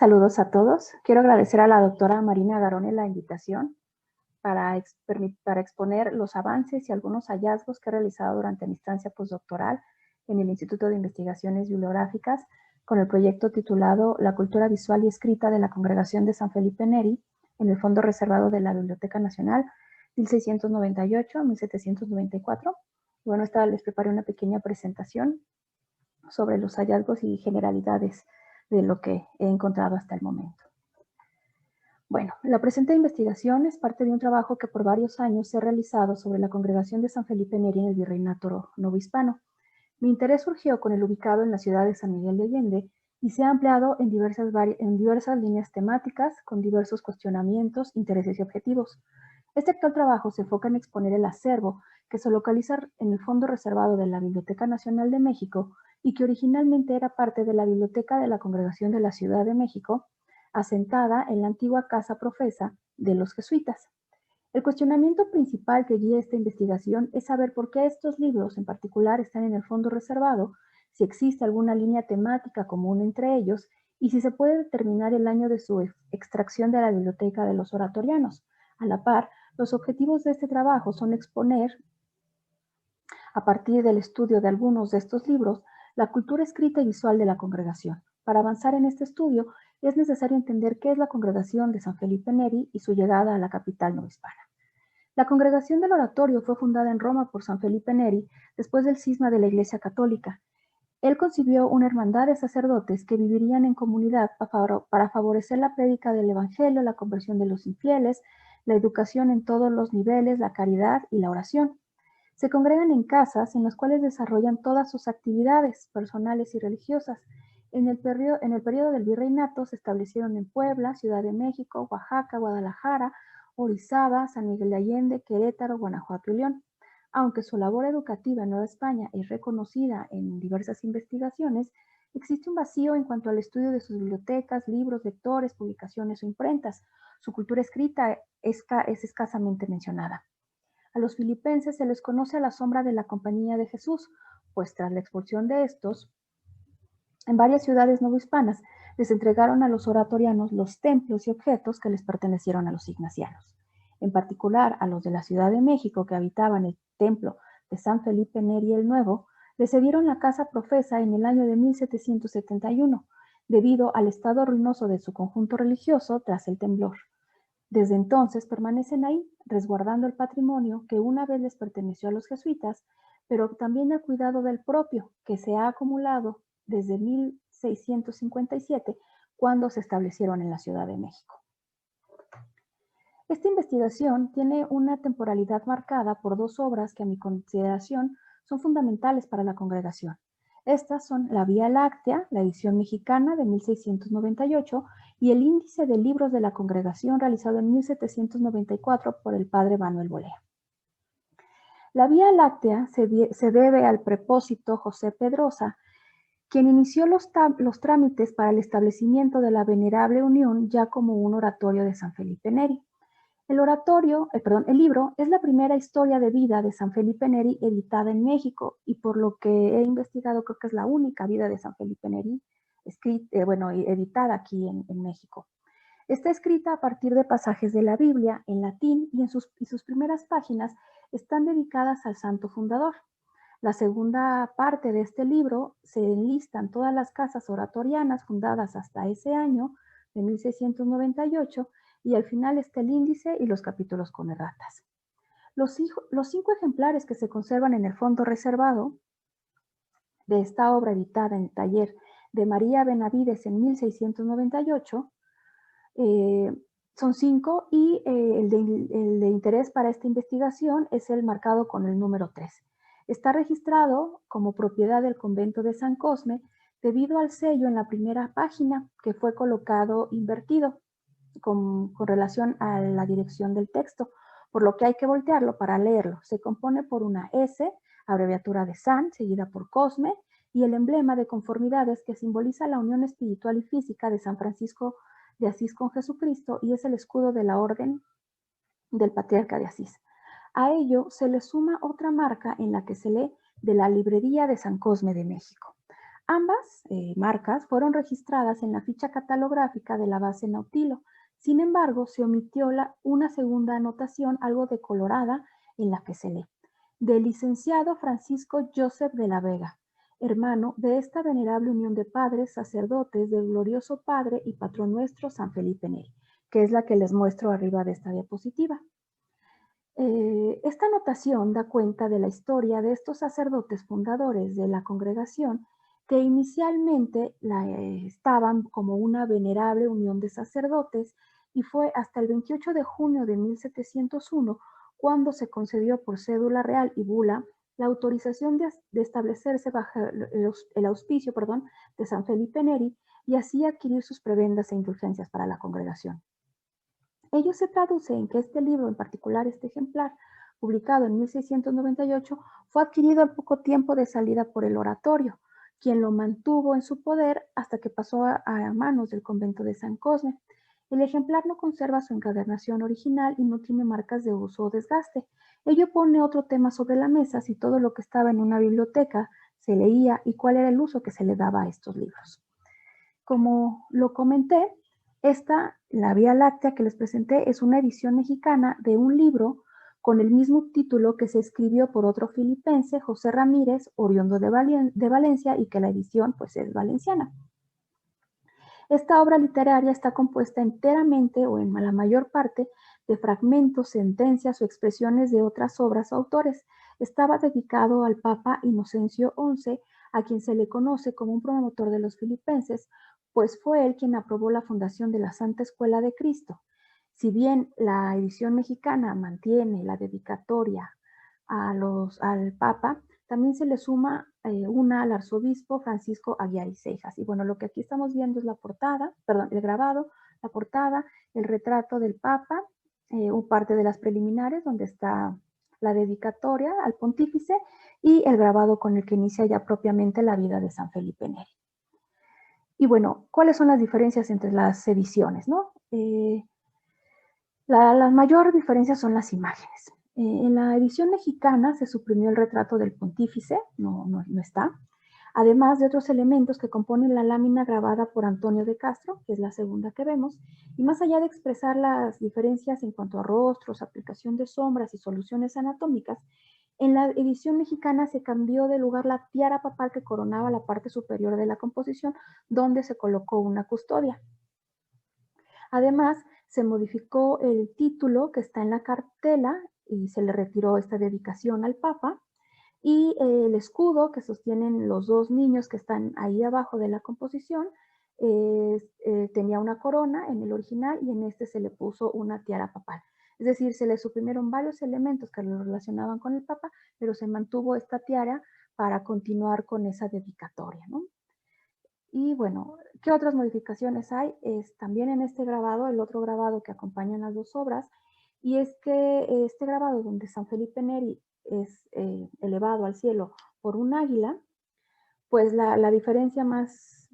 Saludos a todos. Quiero agradecer a la doctora Marina Garone la invitación para exponer los avances y algunos hallazgos que he realizado durante mi estancia postdoctoral en el Instituto de Investigaciones Bibliográficas con el proyecto titulado La cultura visual y escrita de la Congregación de San Felipe Neri en el Fondo Reservado de la Biblioteca Nacional 1698-1794. Bueno, les preparé una pequeña presentación sobre los hallazgos y generalidades de lo que he encontrado hasta el momento. Bueno, la presente investigación es parte de un trabajo que por varios años se ha realizado sobre la Congregación de San Felipe Neri en el Virreinato Novohispano. Mi interés surgió con el ubicado en la ciudad de San Miguel de Allende y se ha ampliado en diversas líneas temáticas con diversos cuestionamientos, intereses y objetivos. Este actual trabajo se enfoca en exponer el acervo que se localiza en el fondo reservado de la Biblioteca Nacional de México y que originalmente era parte de la Biblioteca de la Congregación de la Ciudad de México, asentada en la antigua casa profesa de los jesuitas. El cuestionamiento principal que guía esta investigación es saber por qué estos libros en particular están en el fondo reservado, si existe alguna línea temática común entre ellos y si se puede determinar el año de su extracción de la biblioteca de los oratorianos. A la par, los objetivos de este trabajo son exponer, a partir del estudio de algunos de estos libros, la cultura escrita y visual de la congregación. Para avanzar en este estudio, es necesario entender qué es la Congregación de San Felipe Neri y su llegada a la capital novohispana. La Congregación del Oratorio fue fundada en Roma por San Felipe Neri después del cisma de la Iglesia Católica. Él concibió una hermandad de sacerdotes que vivirían en comunidad para favorecer la prédica del Evangelio, la conversión de los infieles, la educación en todos los niveles, la caridad y la oración. Se congregan en casas en las cuales desarrollan todas sus actividades personales y religiosas. En el periodo del virreinato se establecieron en Puebla, Ciudad de México, Oaxaca, Guadalajara, Orizaba, San Miguel de Allende, Querétaro, Guanajuato y León. Aunque su labor educativa en Nueva España es reconocida en diversas investigaciones, existe un vacío en cuanto al estudio de sus bibliotecas, libros, lectores, publicaciones o imprentas. Su cultura escrita es escasamente mencionada. A los filipenses se les conoce a la sombra de la Compañía de Jesús, pues tras la expulsión de estos, en varias ciudades novohispanas les entregaron a los oratorianos los templos y objetos que les pertenecieron a los ignacianos. En particular, a los de la Ciudad de México que habitaban el templo de San Felipe Neri el Nuevo, les cedieron la casa profesa en el año de 1771, debido al estado ruinoso de su conjunto religioso tras el temblor. Desde entonces permanecen ahí, resguardando el patrimonio que una vez les perteneció a los jesuitas, pero también al cuidado del propio, que se ha acumulado desde 1657, cuando se establecieron en la Ciudad de México. Esta investigación tiene una temporalidad marcada por dos obras que a mi consideración son fundamentales para la congregación. Estas son la Vía Láctea, la edición mexicana de 1698, y el Índice de Libros de la Congregación realizado en 1794 por el padre Manuel Bolea. La Vía Láctea se debe al prepósito José Pedrosa, quien inició los trámites para el establecimiento de la Venerable Unión ya como un oratorio de San Felipe Neri. El libro es la primera historia de vida de San Felipe Neri editada en México y por lo que he investigado creo que es la única vida de San Felipe Neri editada aquí en México. Está escrita a partir de pasajes de la Biblia en latín y sus primeras páginas están dedicadas al santo fundador. La segunda parte de este libro se enlistan todas las casas oratorianas fundadas hasta ese año, de 1698, y al final está el índice y los capítulos con erratas. Los 5 ejemplares que se conservan en el fondo reservado de esta obra editada en el taller de María Benavides en 1698 son 5 y el de interés para esta investigación es el marcado con el número 3. Está registrado como propiedad del convento de San Cosme debido al sello en la primera página que fue colocado invertido con relación a la dirección del texto, por lo que hay que voltearlo para leerlo. Se compone por una S, abreviatura de San, seguida por Cosme, y el emblema de conformidades que simboliza la unión espiritual y física de San Francisco de Asís con Jesucristo y es el escudo de la orden del Patriarca de Asís. A ello se le suma otra marca en la que se lee de la librería de San Cosme de México. Ambas marcas fueron registradas en la ficha catalográfica de la base Nautilo. Sin embargo, se omitió una segunda anotación algo decolorada en la que se lee: del licenciado Francisco Joseph de la Vega, hermano de esta venerable unión de padres sacerdotes del glorioso Padre y patrón nuestro San Felipe Neri, que es la que les muestro arriba de esta diapositiva. Esta anotación da cuenta de la historia de estos sacerdotes fundadores de la congregación, que inicialmente estaban como una venerable unión de sacerdotes, y fue hasta el 28 de junio de 1701 cuando se concedió por cédula real y bula la autorización de establecerse bajo el auspicio de San Felipe Neri, y así adquirir sus prebendas e indulgencias para la congregación. Ello se traduce en que este libro, en particular este ejemplar, publicado en 1698, fue adquirido al poco tiempo de salida por el Oratorio, quien lo mantuvo en su poder hasta que pasó a manos del convento de San Cosme. El ejemplar no conserva su encuadernación original y no tiene marcas de uso o desgaste. Ello pone otro tema sobre la mesa: si todo lo que estaba en una biblioteca se leía y cuál era el uso que se le daba a estos libros. Como lo comenté, la Vía Láctea que les presenté, es una edición mexicana de un libro con el mismo título que se escribió por otro filipense, José Ramírez, oriundo de Valencia, y que la edición pues es valenciana. Esta obra literaria está compuesta enteramente, o en la mayor parte, de fragmentos, sentencias o expresiones de otras obras o autores. Estaba dedicado al Papa Inocencio XI, a quien se le conoce como un promotor de los filipenses, pues fue él quien aprobó la fundación de la Santa Escuela de Cristo. Si bien la edición mexicana mantiene la dedicatoria al Papa, también se le suma una al arzobispo Francisco Aguiar y Cejas. Y bueno, lo que aquí estamos viendo es el grabado, la portada, el retrato del Papa, parte de las preliminares donde está la dedicatoria al pontífice, y el grabado con el que inicia ya propiamente la vida de San Felipe Neri. Y bueno, ¿cuáles son las diferencias entre las ediciones, no? La mayor diferencia son las imágenes. En la edición mexicana se suprimió el retrato del pontífice, no está, además de otros elementos que componen la lámina grabada por Antonio de Castro, que es la segunda que vemos, y más allá de expresar las diferencias en cuanto a rostros, aplicación de sombras y soluciones anatómicas, en la edición mexicana se cambió de lugar la tiara papal que coronaba la parte superior de la composición, donde se colocó una custodia. Además, se modificó el título que está en la cartela y se le retiró esta dedicación al Papa, y el escudo que sostienen los dos niños que están ahí abajo de la composición tenía una corona en el original, y en este se le puso una tiara papal. Es decir, se le suprimieron varios elementos que lo relacionaban con el Papa, pero se mantuvo esta tiara para continuar con esa dedicatoria, ¿no? Y bueno, ¿qué otras modificaciones hay? Es también en este grabado, el otro grabado que acompaña las dos obras, y es que este grabado donde San Felipe Neri es elevado al cielo por un águila, pues la diferencia más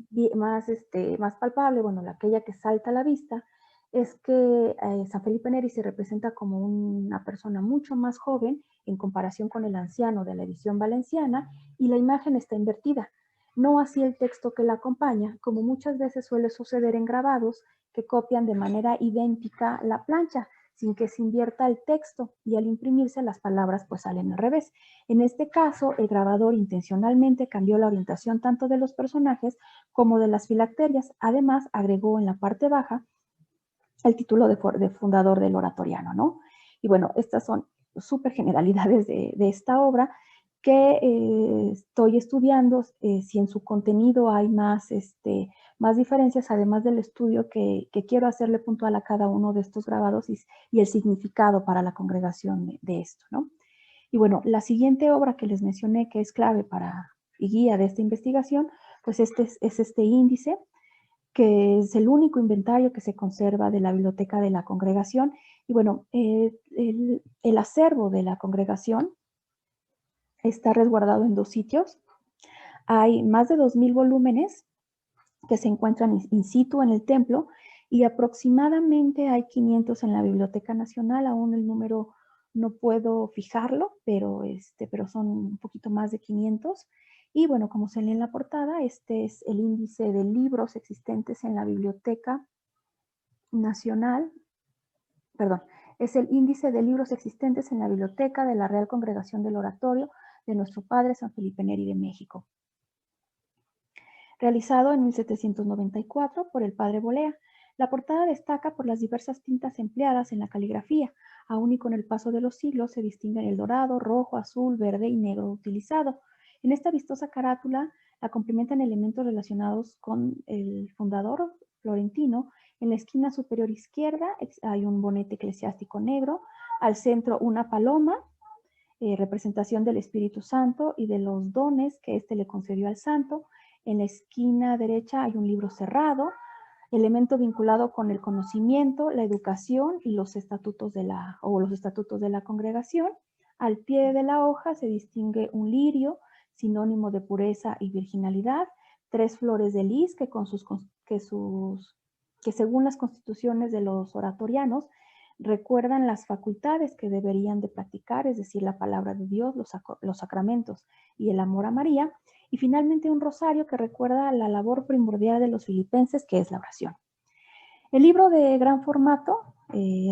palpable, bueno, aquella que salta a la vista, es que San Felipe Neri se representa como una persona mucho más joven en comparación con el anciano de la edición valenciana, y la imagen está invertida. No así el texto que la acompaña, como muchas veces suele suceder en grabados que copian de manera idéntica la plancha, sin que se invierta el texto, y al imprimirse las palabras pues salen al revés. En este caso, el grabador intencionalmente cambió la orientación tanto de los personajes como de las filacterias. Además, agregó en la parte baja el título de fundador del oratoriano, ¿no? Y bueno, estas son súper generalidades de esta obra que estoy estudiando, si en su contenido hay más diferencias, además del estudio que quiero hacerle puntual a cada uno de estos grabados y el significado para la congregación de esto, ¿no? Y bueno, la siguiente obra que les mencioné, que es clave y guía de esta investigación, pues es este índice, que es el único inventario que se conserva de la biblioteca de la congregación. Y bueno, el acervo de la congregación está resguardado en dos sitios. Hay más de 2000 volúmenes que se encuentran in situ en el templo, y aproximadamente hay 500 en la Biblioteca Nacional. Aún el número no puedo fijarlo, pero son un poquito más de 500. Y bueno, como se lee en la portada, este es el índice de libros existentes en la Biblioteca Nacional, perdón, es el índice de libros existentes en la Biblioteca de la Real Congregación del Oratorio de nuestro Padre San Felipe Neri de México, realizado en 1794 por el Padre Bolea. La portada destaca por las diversas tintas empleadas en la caligrafía. Aún y con el paso de los siglos se distinguen el dorado, rojo, azul, verde y negro utilizado. En esta vistosa carátula la complementan elementos relacionados con el fundador florentino. En la esquina superior izquierda hay un bonete eclesiástico negro, al centro una paloma, representación del Espíritu Santo y de los dones que éste le concedió al santo. En la esquina derecha hay un libro cerrado, elemento vinculado con el conocimiento, la educación y los estatutos de la congregación. Al pie de la hoja se distingue un lirio, sinónimo de pureza y virginalidad, 3 flores de lis que según las constituciones de los oratorianos recuerdan las facultades que deberían de practicar, es decir, la palabra de Dios, los sacramentos y el amor a María. Y finalmente un rosario que recuerda la labor primordial de los filipenses, que es la oración. El libro de gran formato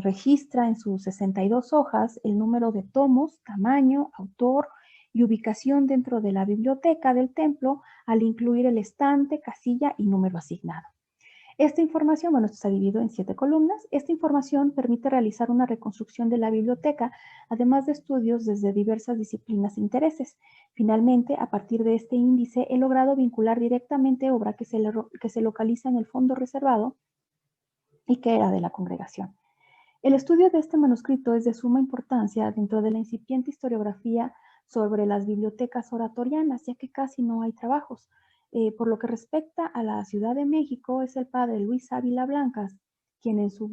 registra en sus 62 hojas el número de tomos, tamaño, autor y ubicación dentro de la biblioteca del templo, al incluir el estante, casilla y número asignado. Esta información, bueno, esto está dividido en 7 columnas. Esta información permite realizar una reconstrucción de la biblioteca, además de estudios desde diversas disciplinas e intereses. Finalmente, a partir de este índice, he logrado vincular directamente obra que se localiza en el fondo reservado y que era de la congregación. El estudio de este manuscrito es de suma importancia dentro de la incipiente historiografía sobre las bibliotecas oratorianas, ya que casi no hay trabajos. Por lo que respecta a la Ciudad de México, es el padre Luis Ávila Blancas, quien en su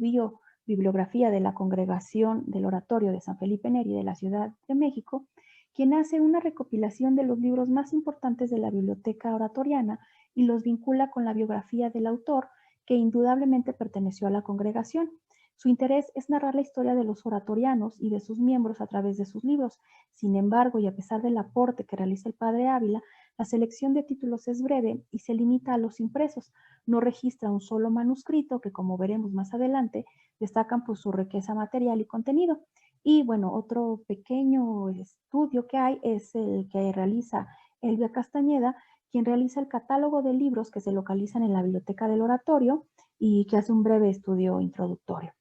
bibliografía de la Congregación del Oratorio de San Felipe Neri de la Ciudad de México, quien hace una recopilación de los libros más importantes de la biblioteca oratoriana y los vincula con la biografía del autor, que indudablemente perteneció a la congregación. Su interés es narrar la historia de los oratorianos y de sus miembros a través de sus libros. Sin embargo, y a pesar del aporte que realiza el padre Ávila, la selección de títulos es breve y se limita a los impresos. No registra un solo manuscrito que, como veremos más adelante, destacan por su riqueza material y contenido. Y bueno, otro pequeño estudio que hay es el que realiza Elvia Castañeda, quien realiza el catálogo de libros que se localizan en la biblioteca del oratorio y que hace un breve estudio introductorio.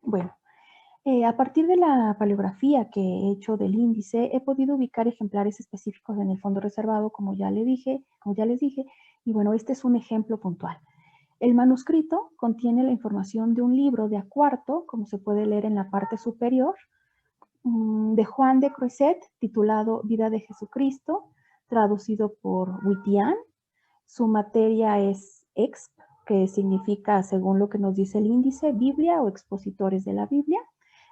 Bueno, a partir de la paleografía que he hecho del índice, he podido ubicar ejemplares específicos en el fondo reservado, como ya les dije, y bueno, este es un ejemplo puntual. El manuscrito contiene la información de un libro de a cuarto, como se puede leer en la parte superior, de Juan de Croisset, titulado Vida de Jesucristo, traducido por Whittian. Su materia es exp, que significa, según lo que nos dice el índice, Biblia o expositores de la Biblia.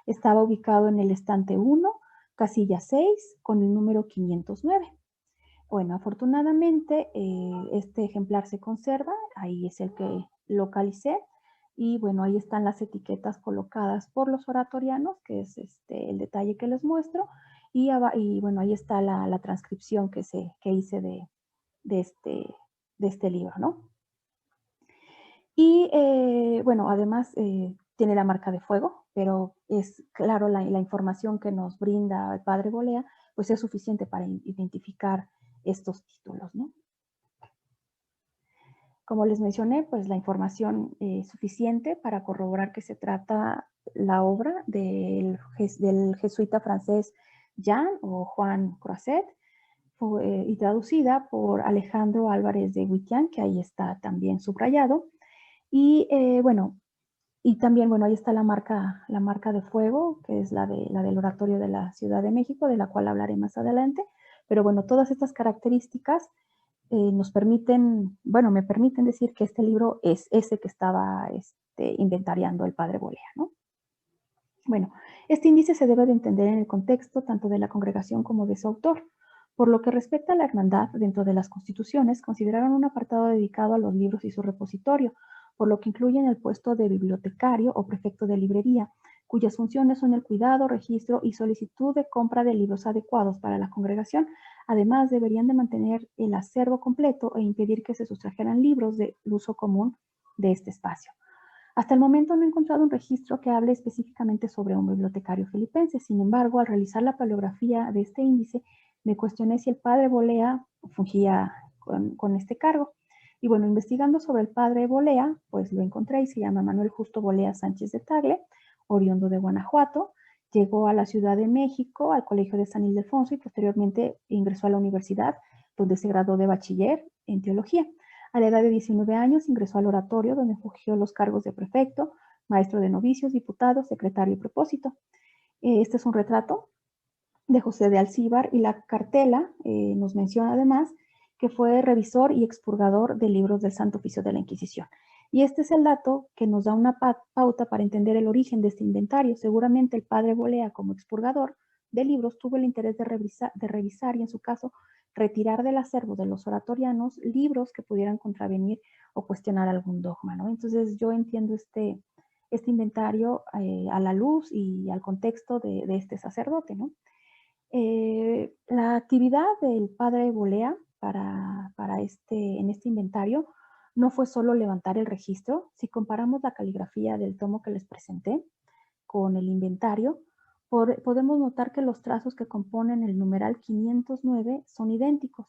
Estaba ubicado en el estante 1, casilla 6, con el número 509. Bueno, afortunadamente este ejemplar se conserva, ahí es el que localicé, y bueno, ahí están las etiquetas colocadas por los oratorianos, que es el detalle que les muestro, y bueno, ahí está la transcripción que hice de este libro, ¿no? Y bueno, además tiene la marca de fuego, pero es claro, la información que nos brinda el padre Bolea, pues es suficiente para identificar estos títulos, ¿no? Como les mencioné, pues la información es suficiente para corroborar que se trata la obra del jesuita francés Jean o Juan Croisset, y traducida por Alejandro Álvarez de Whittian, que ahí está también subrayado. Y bueno, y también, bueno, ahí está la marca de fuego, que es la del Oratorio de la Ciudad de México, de la cual hablaré más adelante. Pero bueno, todas estas características nos permiten, bueno, me permiten decir que este libro es ese que estaba inventariando el padre Bolea, ¿no? Bueno, este índice se debe de entender en el contexto tanto de la congregación como de su autor. Por lo que respecta a la hermandad, dentro de las constituciones, consideraron un apartado dedicado a los libros y su repositorio, por lo que incluyen el puesto de bibliotecario o prefecto de librería, cuyas funciones son el cuidado, registro y solicitud de compra de libros adecuados para la congregación. Además, deberían de mantener el acervo completo e impedir que se sustrajeran libros del uso común de este espacio. Hasta el momento no he encontrado un registro que hable específicamente sobre un bibliotecario filipense. Sin embargo, al realizar la paleografía de este índice, me cuestioné si el padre Bolea fungía con este cargo. Y bueno, investigando sobre el padre Bolea, pues lo encontré y se llama Manuel Justo Bolea Sánchez de Tagle, oriundo de Guanajuato. Llegó a la Ciudad de México, al Colegio de San Ildefonso y posteriormente ingresó a la universidad, donde se graduó de bachiller en teología. A la edad de 19 años ingresó al oratorio, donde fungió los cargos de prefecto, maestro de novicios, diputado, secretario y propósito. Este es un retrato de José de Alcíbar y la cartela nos menciona además que fue revisor y expurgador de libros del Santo Oficio de la Inquisición. Y este es el dato que nos da una pauta para entender el origen de este inventario. Seguramente el padre Bolea, como expurgador de libros, tuvo el interés de revisar y en su caso retirar del acervo de los oratorianos libros que pudieran contravenir o cuestionar algún dogma, ¿no? Entonces yo entiendo este inventario a la luz y al contexto de este sacerdote, ¿no? La actividad del padre Bolea en este inventario no fue solo levantar el registro. Si comparamos la caligrafía del tomo que les presenté con el inventario, podemos notar que los trazos que componen el numeral 509 son idénticos,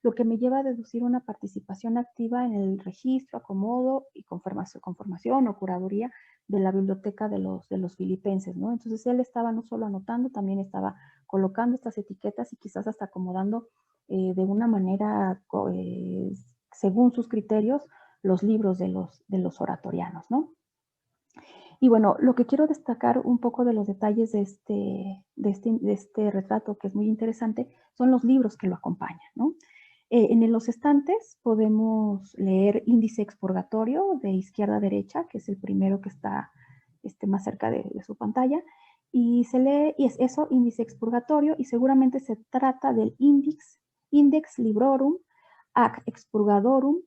lo que me lleva a deducir una participación activa en el registro, acomodo y conformación o curaduría de la biblioteca de los filipenses, ¿no? Entonces él estaba no solo anotando, también estaba colocando estas etiquetas y quizás hasta acomodando de una manera, según sus criterios, los libros de los oratorianos, ¿no? Y bueno, lo que quiero destacar un poco de los detalles de este retrato, que es muy interesante, son los libros que lo acompañan, ¿no? En los estantes podemos leer Índice Expurgatorio de izquierda a derecha, que es el primero que está más cerca de su pantalla, y se lee, y es eso, Índice Expurgatorio, y seguramente se trata del Index Librorum ac Expurgadorum,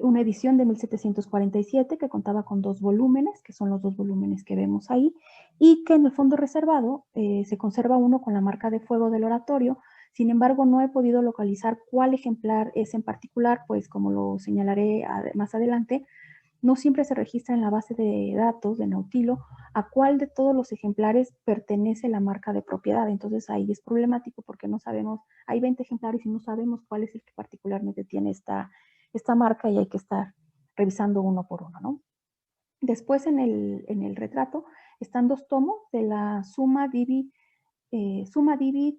una edición de 1747 que contaba con 2 volúmenes, que son los 2 volúmenes que vemos ahí, y que en el fondo reservado se conserva uno con la marca de fuego del oratorio. Sin embargo, no he podido localizar cuál ejemplar es en particular, pues como lo señalaré más adelante, no siempre se registra en la base de datos de Nautilo a cuál de todos los ejemplares pertenece la marca de propiedad. Entonces ahí es problemático porque no sabemos, hay 20 ejemplares y no sabemos cuál es el que particularmente tiene esta marca y hay que estar revisando uno por uno, ¿no? Después en el retrato están 2 tomos de la Summa Divi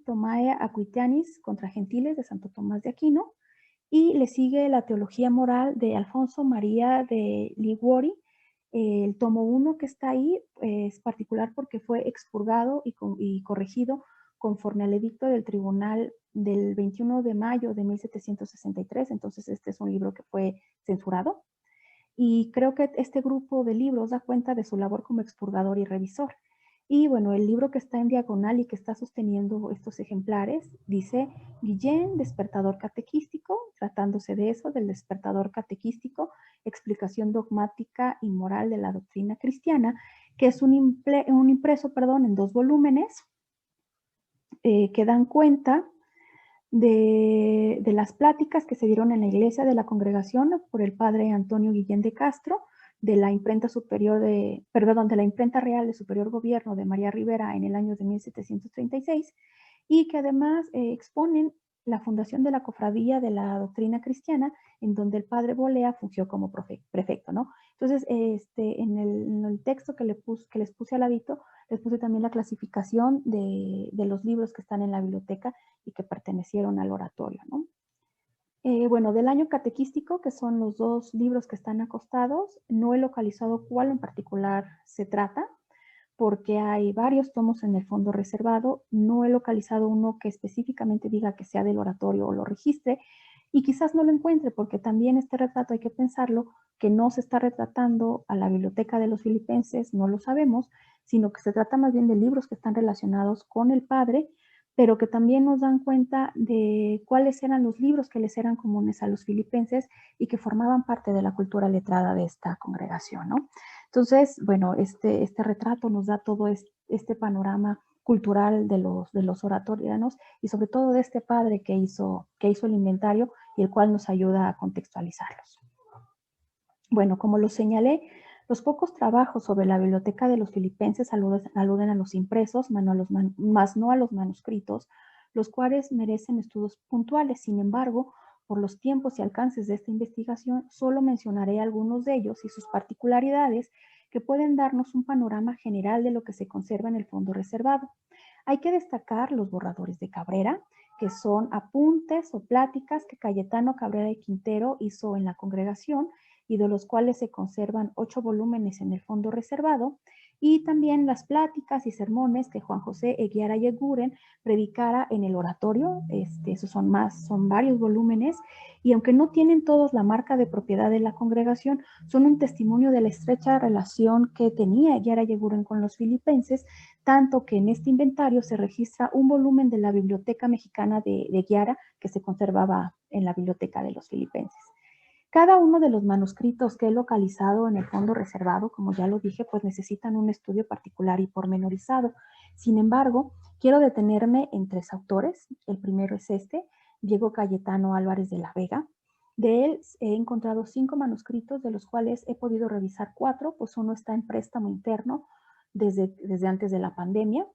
Tomae Aquitianis contra Gentiles de Santo Tomás de Aquino, y le sigue la Teología Moral de Alfonso María de Liguori. El tomo 1 que está ahí es particular porque fue expurgado y corregido conforme al edicto del tribunal del 21 de mayo de 1763. Entonces este es un libro que fue censurado. Y creo que este grupo de libros da cuenta de su labor como expurgador y revisor. Y bueno, el libro que está en diagonal y que está sosteniendo estos ejemplares dice Guillén, despertador catequístico, tratándose de eso, del despertador catequístico, explicación dogmática y moral de la doctrina cristiana, que es un impreso en 2 volúmenes que dan cuenta de las pláticas que se dieron en la iglesia de la congregación por el padre Antonio Guillén de Castro, de la imprenta de la imprenta real de Superior Gobierno de María Rivera en el año de 1736, y que además exponen la fundación de la Cofradía de la Doctrina Cristiana, en donde el padre Bolea fungió como prefecto, ¿no? Entonces, en el texto que les puse al ladito, les puse también la clasificación de los libros que están en la biblioteca y que pertenecieron al oratorio, ¿no? Bueno, del año catequístico, que son los 2 libros que están acostados, no he localizado cuál en particular se trata, porque hay varios tomos en el fondo reservado. No he localizado uno que específicamente diga que sea del oratorio o lo registre, y quizás no lo encuentre, porque también este retrato hay que pensarlo, que no se está retratando a la biblioteca de los filipenses, no lo sabemos, sino que se trata más bien de libros que están relacionados con el padre, pero que también nos dan cuenta de cuáles eran los libros que les eran comunes a los filipenses y que formaban parte de la cultura letrada de esta congregación, ¿no? Entonces, bueno, este retrato nos da todo este panorama cultural de los oratorianos y sobre todo de este padre que hizo el inventario y el cual nos ayuda a contextualizarlos. Bueno, como lo señalé, los pocos trabajos sobre la biblioteca de los filipenses aluden a los impresos, más no a los manuscritos, los cuales merecen estudios puntuales. Sin embargo, por los tiempos y alcances de esta investigación, solo mencionaré algunos de ellos y sus particularidades que pueden darnos un panorama general de lo que se conserva en el fondo reservado. Hay que destacar los borradores de Cabrera, que son apuntes o pláticas que Cayetano Cabrera y Quintero hizo en la congregación y de los cuales se conservan 8 volúmenes en el fondo reservado, y también las pláticas y sermones que Juan José Eguiara y Eguren predicara en el oratorio. Esos son varios volúmenes, y aunque no tienen todos la marca de propiedad de la congregación, son un testimonio de la estrecha relación que tenía Eguiara y Eguren con los filipenses, tanto que en este inventario se registra un volumen de la Biblioteca Mexicana de Eguiara que se conservaba en la Biblioteca de los Filipenses. Cada uno de los manuscritos que he localizado en el fondo reservado, como ya lo dije, pues necesitan un estudio particular y pormenorizado. Sin embargo, quiero detenerme en 3 autores. El primero es Diego Cayetano Álvarez de la Vega. De él he encontrado 5 manuscritos, de los cuales he podido revisar 4, pues uno está en préstamo interno desde antes de la pandemia.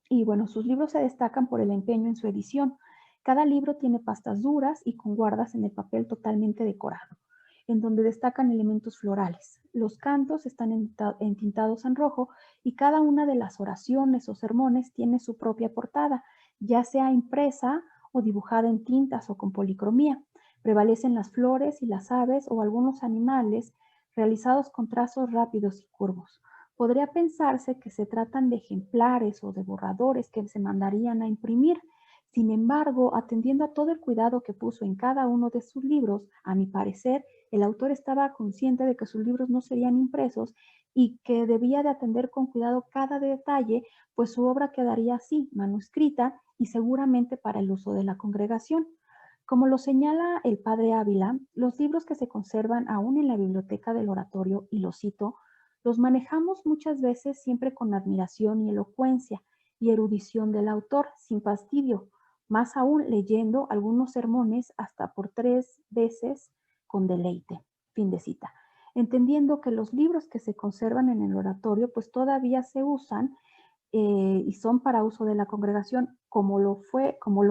Y bueno, sus libros se destacan por el empeño en su edición. Cada libro tiene pastas duras y con guardas en el papel totalmente decorado, en donde destacan elementos florales. Los cantos están entintados en rojo y cada una de las oraciones o sermones tiene su propia portada, ya sea impresa o dibujada en tintas o con policromía. Prevalecen las flores y las aves o algunos animales realizados con trazos rápidos y curvos. Podría pensarse que se tratan de ejemplares o de borradores que se mandarían a imprimir. Sin embargo, atendiendo a todo el cuidado que puso en cada uno de sus libros, a mi parecer, el autor estaba consciente de que sus libros no serían impresos y que debía de atender con cuidado cada detalle, pues su obra quedaría así, manuscrita y seguramente para el uso de la congregación. Como lo señala el padre Ávila, los libros que se conservan aún en la biblioteca del oratorio, y lo cito, los manejamos muchas veces siempre con admiración y elocuencia y erudición del autor, sin fastidio, más aún leyendo algunos sermones hasta por 3 veces con deleite. Fin de cita. Entendiendo que los libros que se conservan en el oratorio pues todavía se usan y son para uso de la congregación, como lo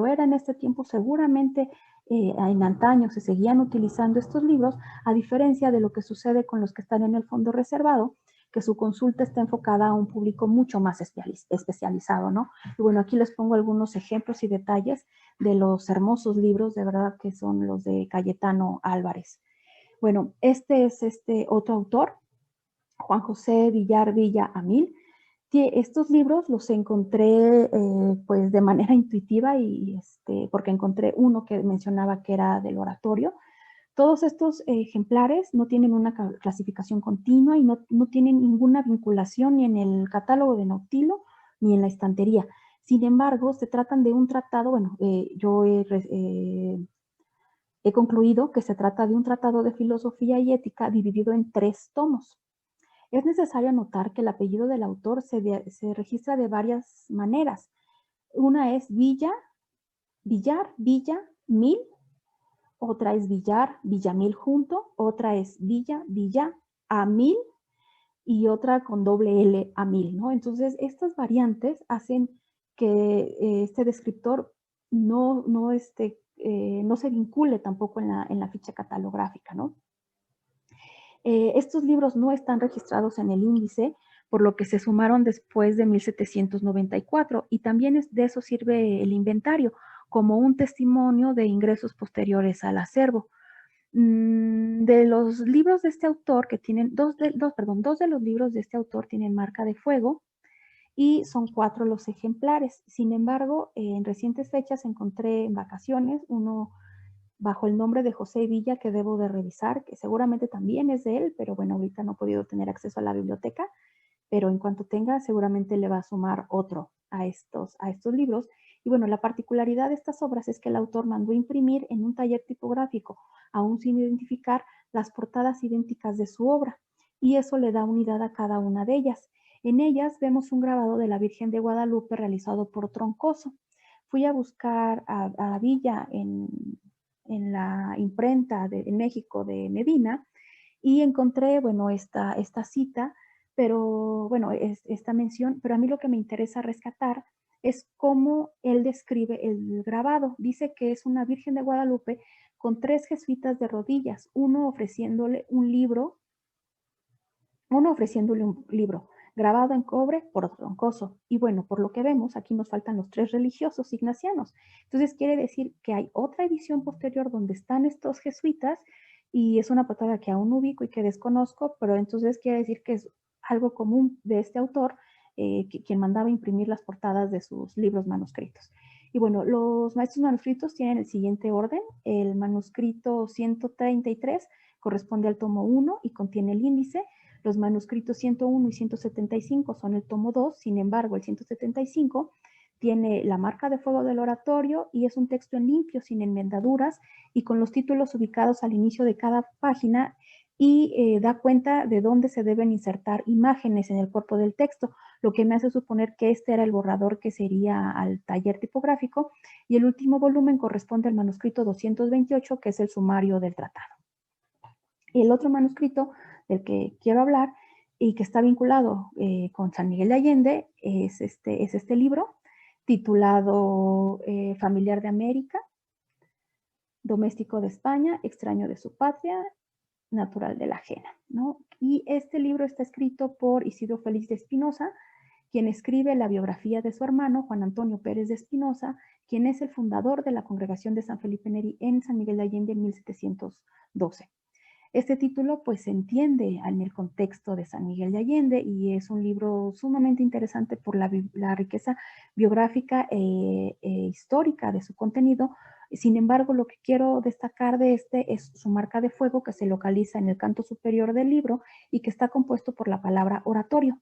era en este tiempo, seguramente en antaño se seguían utilizando estos libros, a diferencia de lo que sucede con los que están en el fondo reservado, que su consulta está enfocada a un público mucho más especializado, ¿no? Y bueno, aquí les pongo algunos ejemplos y detalles de los hermosos libros, de verdad, que son los de Cayetano Álvarez. Bueno, este es otro autor, Juan José Villar Villa Amil. Estos libros los encontré pues de manera intuitiva y porque encontré uno que mencionaba que era del oratorio. Todos estos ejemplares no tienen una clasificación continua y no tienen ninguna vinculación ni en el catálogo de Nautilo ni en la estantería. Sin embargo, se tratan de un tratado, bueno, yo he concluido que se trata de un tratado de filosofía y ética dividido en 3 tomos. Es necesario notar que el apellido del autor se registra de varias maneras. Una es Villar, Villa, Mil, otra es Villamil junto, otra es Villa, Amil y otra con doble L, Amil, ¿no? Entonces, estas variantes hacen que este descriptor no se vincule tampoco en la ficha catalográfica, ¿no? Estos libros no están registrados en el índice, por lo que se sumaron después de 1794, y también de eso sirve el inventario, como un testimonio de ingresos posteriores al acervo. De los libros de este autor, que tienen dos de los libros de este autor tienen marca de fuego, y son 4 los ejemplares. Sin embargo, en recientes fechas encontré en vacaciones uno bajo el nombre de José Villa, que debo de revisar, que seguramente también es de él, pero bueno, ahorita no he podido tener acceso a la biblioteca, pero en cuanto tenga, seguramente le va a sumar otro a estos libros. Y bueno, la particularidad de estas obras es que el autor mandó imprimir en un taller tipográfico, aún sin identificar las portadas idénticas de su obra. y eso le da unidad a cada una de ellas. En ellas vemos un grabado de la Virgen de Guadalupe realizado por Troncoso. Fui a buscar a Villa en la imprenta en México de Medina y encontré, bueno, esta cita, pero bueno, esta mención, pero a mí lo que me interesa rescatar es cómo él describe el grabado. Dice que es una Virgen de Guadalupe con 3 jesuitas de rodillas, uno ofreciéndole un libro grabado en cobre por Troncoso. Y bueno, por lo que vemos, aquí nos faltan los 3 religiosos ignacianos. Entonces quiere decir que hay otra edición posterior donde están estos jesuitas y es una portada que aún ubico y que desconozco, pero entonces quiere decir que es algo común de este autor, quien mandaba imprimir las portadas de sus libros manuscritos. Y bueno, los maestros manuscritos tienen el siguiente orden. El manuscrito 133 corresponde al tomo 1 y contiene el índice. Los manuscritos 101 y 175 son el tomo 2, sin embargo, el 175 tiene la marca de fuego del oratorio y es un texto en limpio, sin enmendaduras y con los títulos ubicados al inicio de cada página y da cuenta de dónde se deben insertar imágenes en el cuerpo del texto, lo que me hace suponer que este era el borrador que sería al taller tipográfico y el último volumen corresponde al manuscrito 228, que es el sumario del tratado. El otro manuscrito del que quiero hablar y que está vinculado con San Miguel de Allende es este libro titulado Familiar de América, Doméstico de España, Extraño de su patria, Natural de la ajena, ¿no? Y este libro está escrito por Isidro Félix de Espinosa, quien escribe la biografía de su hermano, Juan Antonio Pérez de Espinosa, quien es el fundador de la Congregación de San Felipe Neri en San Miguel de Allende en 1712. Este título pues se entiende en el contexto de San Miguel de Allende y es un libro sumamente interesante por la riqueza biográfica e histórica de su contenido. Sin embargo, lo que quiero destacar de este es su marca de fuego que se localiza en el canto superior del libro y que está compuesto por la palabra oratorio.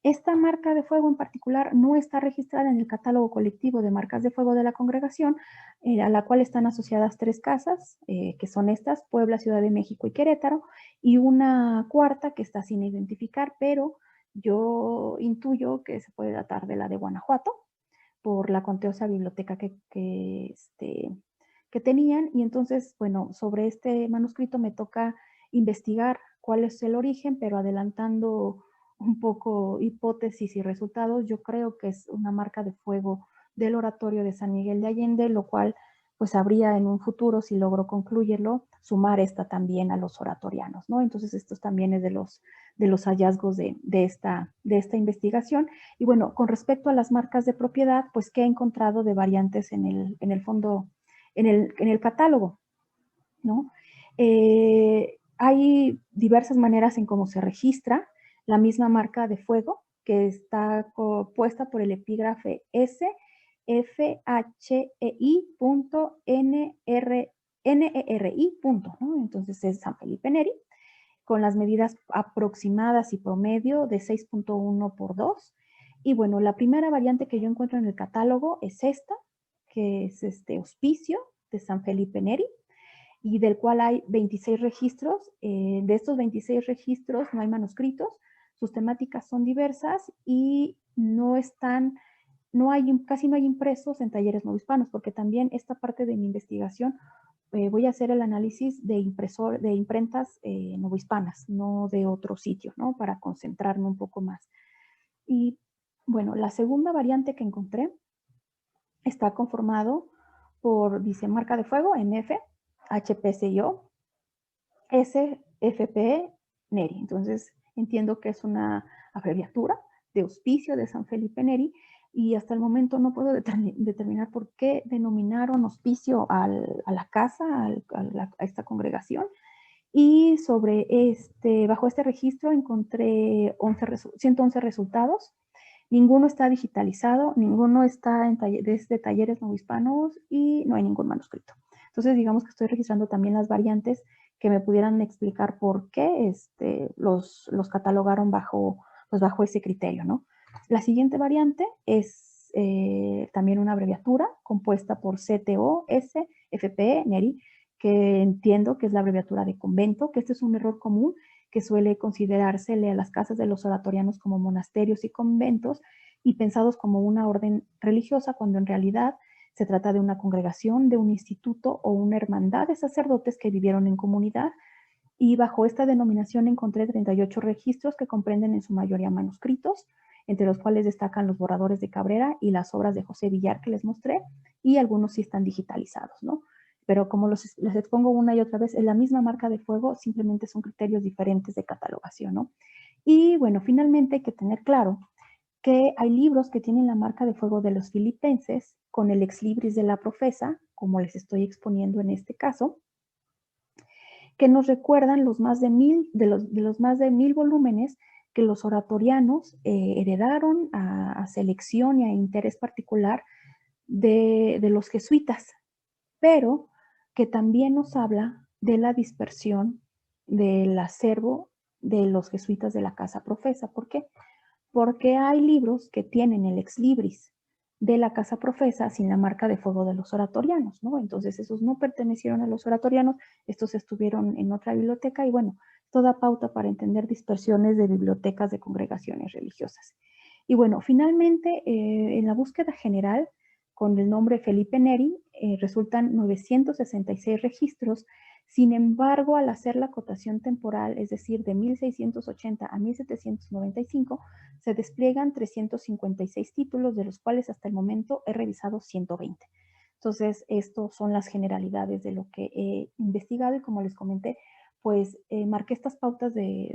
Esta marca de fuego en particular no está registrada en el catálogo colectivo de marcas de fuego de la congregación, a la cual están asociadas 3 casas, que son estas, Puebla, Ciudad de México y Querétaro, y una cuarta que está sin identificar, pero yo intuyo que se puede tratar de la de Guanajuato, por la cuantiosa biblioteca que tenían. Y entonces, bueno, sobre este manuscrito me toca investigar cuál es el origen, pero adelantando un poco hipótesis y resultados, yo creo que es una marca de fuego del oratorio de San Miguel de Allende, lo cual pues habría en un futuro, si logro concluirlo, sumar esta también a los oratorianos, ¿no? Entonces estos también es de los hallazgos de esta investigación. Y bueno, con respecto a las marcas de propiedad, pues ¿qué he encontrado de variantes en el fondo, en el catálogo, ¿no? Hay diversas maneras en cómo se registra la misma marca de fuego, que está compuesta por el epígrafe SFHEI.NERI, ¿no? Entonces es San Felipe Neri, con las medidas aproximadas y promedio de 6.1 por 2. Y bueno, la primera variante que yo encuentro en el catálogo es esta, que es este Hospicio de San Felipe Neri, y del cual hay 26 registros. De estos 26 registros no hay manuscritos, sus temáticas son diversas y casi no hay impresos en talleres novohispanos, porque también esta parte de mi investigación voy a hacer el análisis de imprentas novohispanas, no de otro sitio, ¿no? Para concentrarme un poco más. Y bueno, la segunda variante que encontré está conformado por, dice, marca de fuego, MF, HPCIO, SFPE, Neri. Entonces, entiendo que es una abreviatura de Hospicio de San Felipe Neri y hasta el momento no puedo determinar por qué denominaron hospicio a la casa, a esta congregación. Y bajo este registro encontré 111 resultados. Ninguno está digitalizado, ninguno está desde talleres novohispanos y no hay ningún manuscrito. Entonces, digamos que estoy registrando también las variantes que me pudieran explicar por qué los catalogaron bajo ese criterio, ¿no? La siguiente variante es también una abreviatura compuesta por CTO, SFPE, NERI, que entiendo que es la abreviatura de convento, que este es un error común que suele considerársele a las casas de los oratorianos como monasterios y conventos y pensados como una orden religiosa, cuando en realidad se trata de una congregación, de un instituto o una hermandad de sacerdotes que vivieron en comunidad. Y bajo esta denominación encontré 38 registros que comprenden en su mayoría manuscritos, entre los cuales destacan los borradores de Cabrera y las obras de José Villar que les mostré, y algunos sí están digitalizados, ¿no? Pero como les expongo una y otra vez, es la misma marca de fuego, simplemente son criterios diferentes de catalogación, ¿no? Y bueno, finalmente hay que tener claro que hay libros que tienen la marca de fuego de los filipenses con el ex libris de la profesa, como les estoy exponiendo en este caso, que nos recuerdan los más de 1000 volúmenes que los oratorianos heredaron a selección y a interés particular de los jesuitas, pero que también nos habla de la dispersión del acervo de los jesuitas de la Casa Profesa. ¿Por qué? Porque hay libros que tienen el ex libris de la Casa Profesa sin la marca de fuego de los oratorianos, ¿no? Entonces esos no pertenecieron a los oratorianos, estos estuvieron en otra biblioteca y bueno, toda pauta para entender dispersiones de bibliotecas de congregaciones religiosas. Y bueno, finalmente, en la búsqueda general, con el nombre Felipe Neri, resultan 966 registros. Sin embargo, al hacer la acotación temporal, es decir, de 1680 a 1795, se despliegan 356 títulos, de los cuales hasta el momento he revisado 120. Entonces, estos son las generalidades de lo que he investigado y como les comenté, pues marqué estas pautas de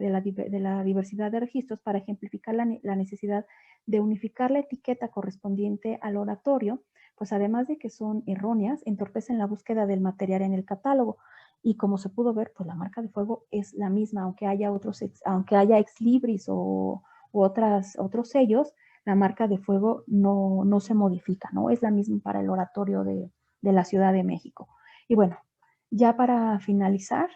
la diversidad de registros para ejemplificar la necesidad de unificar la etiqueta correspondiente al oratorio, pues además de que son erróneas, entorpecen la búsqueda del material en el catálogo. Y como se pudo ver, pues la marca de fuego es la misma, aunque haya ex libris u otros sellos, la marca de fuego no se modifica, ¿no? Es la misma para el oratorio de la Ciudad de México. Y bueno, ya para finalizar,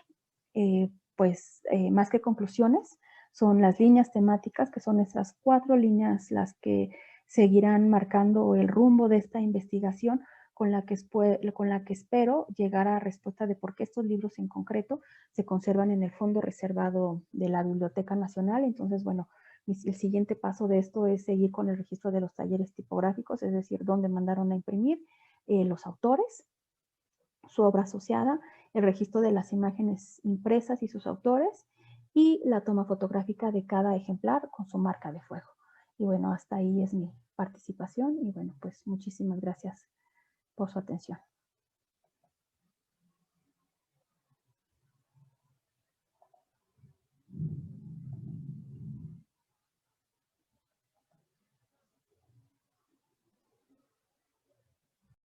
más que conclusiones, son las líneas temáticas, que son estas 4 líneas las que seguirán marcando el rumbo de esta investigación, con la que espero llegar a respuesta de por qué estos libros en concreto se conservan en el fondo reservado de la Biblioteca Nacional. Entonces, bueno, el siguiente paso de esto es seguir con el registro de los talleres tipográficos, es decir, dónde mandaron a imprimir los autores, su obra asociada, el registro de las imágenes impresas y sus autores, y la toma fotográfica de cada ejemplar con su marca de fuego. Y bueno, hasta ahí es mi participación y bueno, pues muchísimas gracias por su atención.